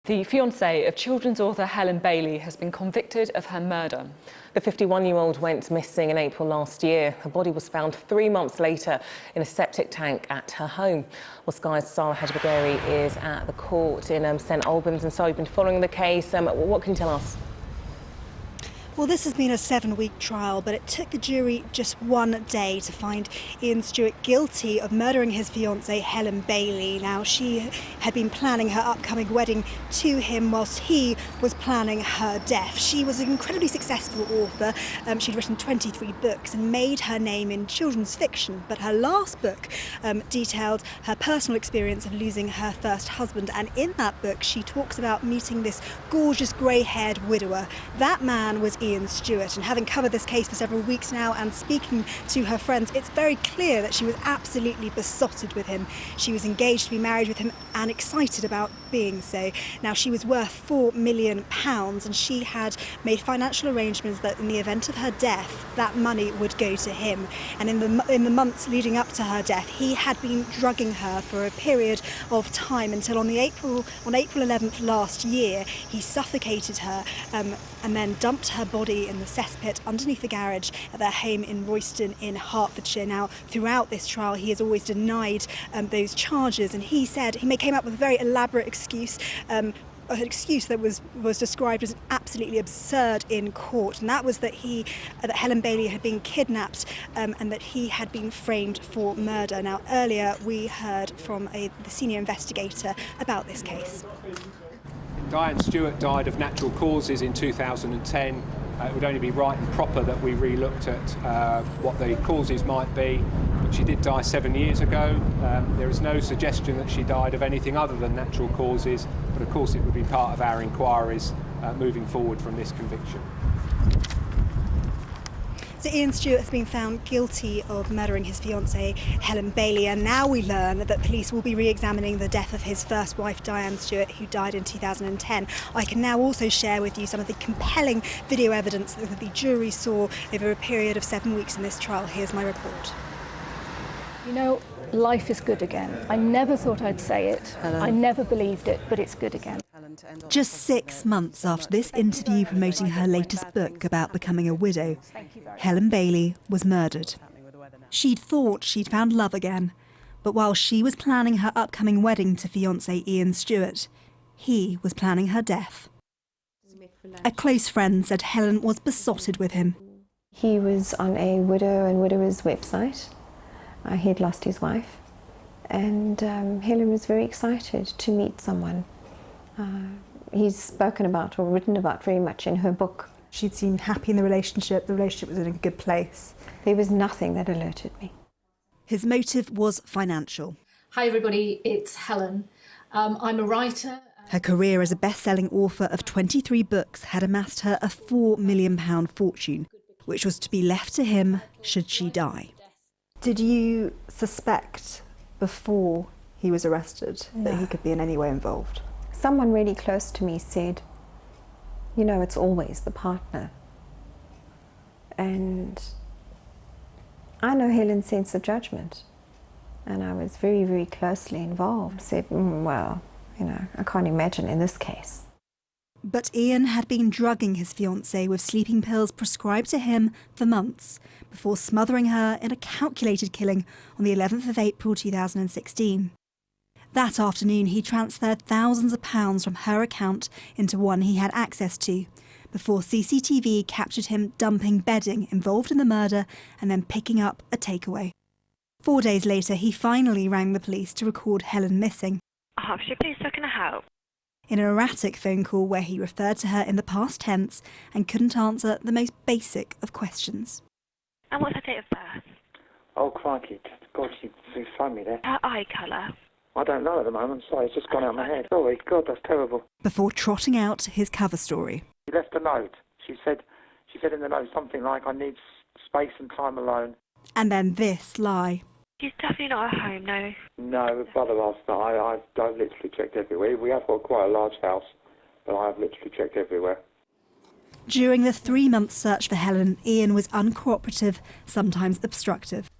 The fiancé of children's author Helen Bailey has been convicted of her murder. The 51-year-old went missing in April last year. Her body was found 3 months later in a septic tank at her home. Well, Sky's Sarah Hajibagheri is at the court in St Albans, and so you've been following the case. What can you tell us? Well, this has been a 7-week trial, but it took the jury just 1 day to find Ian Stewart guilty of murdering his fiancée, Helen Bailey. Now, she had been planning her upcoming wedding to him whilst he was planning her death. She was an incredibly successful author. She'd written 23 books and made her name in children's fiction, but her last book detailed her personal experience of losing her first husband, and in that book she talks about meeting this gorgeous grey-haired widower. That man was Ian Stewart, and having covered this case for several weeks now and speaking to her friends, it's very clear that she was absolutely besotted with him. She was engaged to be married with him and excited about being so. Now, she was worth £4 million, and she had made financial arrangements that in the event of her death, that money would go to him. And in the months leading up to her death, he had been drugging her for a period of time until on April 11th last year, he suffocated her and then dumped her body in the cesspit underneath the garage at their home in Royston in Hertfordshire. Now, throughout this trial, he has always denied those charges, and he said he came up with a very elaborate excuse. An excuse that was described as absolutely absurd in court, and that was that Helen Bailey had been kidnapped and that he had been framed for murder. Now, earlier we heard from the senior investigator about this case. Diane Stewart died of natural causes in 2010. It would only be right and proper that we re-looked at what the causes might be. But she did die 7 years ago. There is no suggestion that she died of anything other than natural causes, but of course it would be part of our inquiries moving forward from this conviction. So Ian Stewart has been found guilty of murdering his fiancée Helen Bailey, and now we learn that police will be re-examining the death of his first wife Diane Stewart, who died in 2010. I can now also share with you some of the compelling video evidence that the jury saw over a period of 7 weeks in this trial. Here's my report. You know, life is good again. I never thought I'd say it. I never believed it, but it's good again. Just 6 months after this interview promoting her latest book about becoming a widow, Helen Bailey was murdered. She'd thought she'd found love again, but while she was planning her upcoming wedding to fiancé Ian Stewart, he was planning her death. A close friend said Helen was besotted with him. He was on a widow and widowers website. He'd lost his wife, and Helen was very excited to meet someone. He's spoken about or written about very much in her book. She'd seemed happy in the relationship was in a good place. There was nothing that alerted me. His motive was financial. Hi everybody, it's Helen. I'm a writer. Her career as a best-selling author of 23 books had amassed her a £4 million fortune, which was to be left to him should she die. Did you suspect before he was arrested that he could be in any way involved? Someone really close to me said, you know, it's always the partner. And I know Helen's sense of judgment, and I was very, very closely involved. Said, well, you know, I can't imagine in this case. But Ian had been drugging his fiancée with sleeping pills prescribed to him for months before smothering her in a calculated killing on the 11th of April 2016. That afternoon, he transferred thousands of pounds from her account into one he had access to, before CCTV captured him dumping bedding involved in the murder and then picking up a takeaway. 4 days later, he finally rang the police to record Helen missing. Hertfordshire Police, how can I help? In an erratic phone call where he referred to her in the past tense and couldn't answer the most basic of questions. And what's her date of birth? Oh, crikey. God, she phoned me there. Her eye colour? I don't know at the moment. Sorry, it's just gone out of my head. Sorry, God, that's terrible. Before trotting out his cover story. She left a note. She said in the note something like, I need space and time alone. And then this lie. She's definitely not at home, no. No, brother asked that. I've literally checked everywhere. We have got quite a large house, but I have literally checked everywhere. During the 3-month search for Helen, Ian was uncooperative, sometimes obstructive.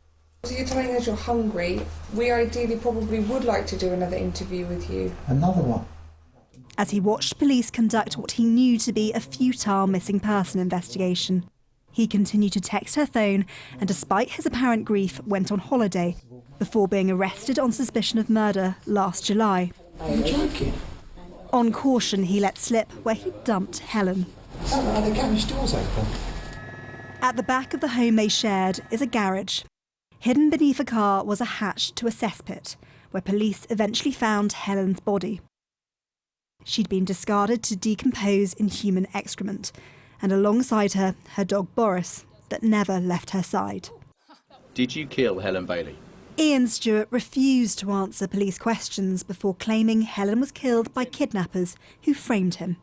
So you're telling us you're hungry. We ideally probably would like to do another interview with you. Another one? as he watched police conduct what he knew to be a futile missing person investigation. He continued to text her phone and, despite his apparent grief, went on holiday before being arrested on suspicion of murder last July. Are you joking? On caution, he let slip where he dumped Helen. Are the garage doors open? At the back of the home they shared is a garage. Hidden beneath a car was a hatch to a cesspit, where police eventually found Helen's body. She'd been discarded to decompose in human excrement, and alongside her, her dog Boris, that never left her side. Did you kill Helen Bailey? Ian Stewart refused to answer police questions before claiming Helen was killed by kidnappers who framed him.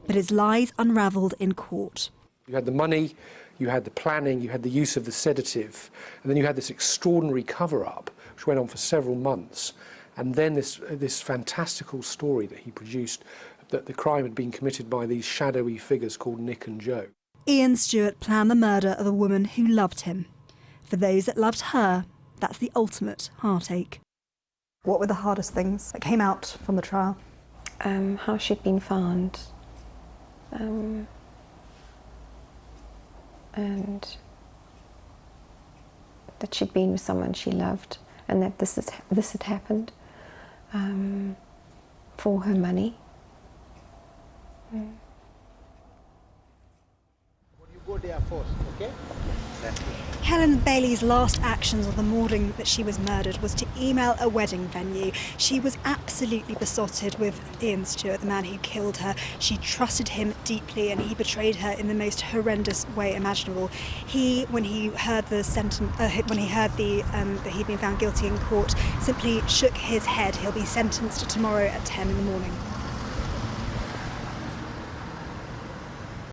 But his lies unravelled in court. You had the money, you had the planning, you had the use of the sedative, and then you had this extraordinary cover-up, which went on for several months, and then this fantastical story that he produced, that the crime had been committed by these shadowy figures called Nick and Joe. Ian Stewart planned the murder of a woman who loved him. For those that loved her, that's the ultimate heartache. What were the hardest things that came out from the trial? How she'd been found. And that she'd been with someone she loved, and that this had happened for her money. You go there first, okay? Helen Bailey's last actions on the morning that she was murdered was to email a wedding venue. She was absolutely besotted with Ian Stewart, the man who killed her. She trusted him deeply, and he betrayed her in the most horrendous way imaginable. When he heard the sentence, that he'd been found guilty in court, simply shook his head. He'll be sentenced tomorrow at 10 in the morning.